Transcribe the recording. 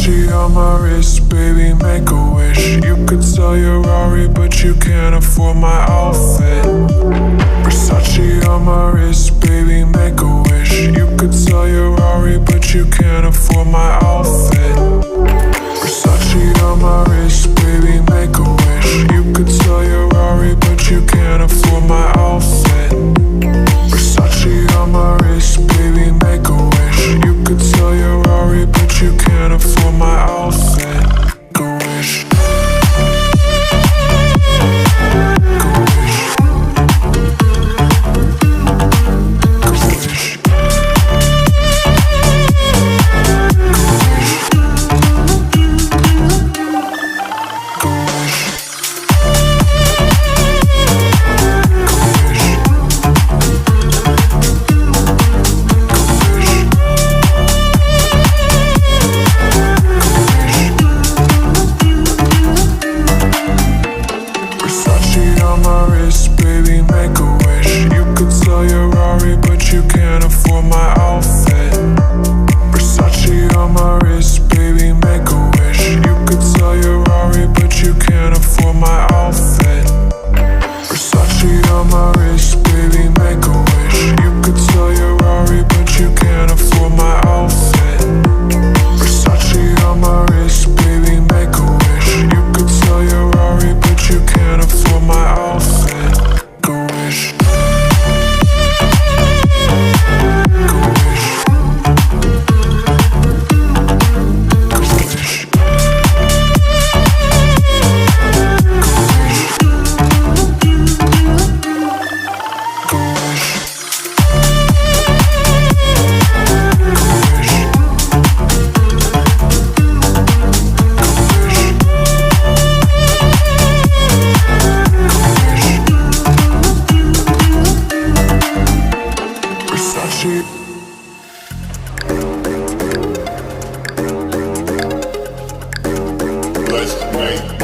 Versace on my wrist, baby, make a wish. You could sell your Rari, but you can't afford my outfit. Versace on my wrist, baby, make a wish. You could sell your Rari, but you can't afford my outfit. Versace on my wrist, baby, make a wish. You could sell your Rari, but you can't afford my outfit. Versace on my wrist, baby, make a wish. You could sell your Rari, but you can't afford my outfit. Go wish. Go wish. Go wish. Go wish. Versace on my wrist, baby, make a wish. You could sell your Rari, but you can't afford my outfit. Versace on my wrist, baby, make a wish. You could sell your Rari, but you can't afford my outfit. Versace on my wrist, baby, make a wish. You could sell your Rari, but you can't afford my outfit. Versace on my wrist, baby, make a wish. You could sell your Rari, but you can't afford my outfit. Go wish. Go wish. Go wish. Go wish. Versace.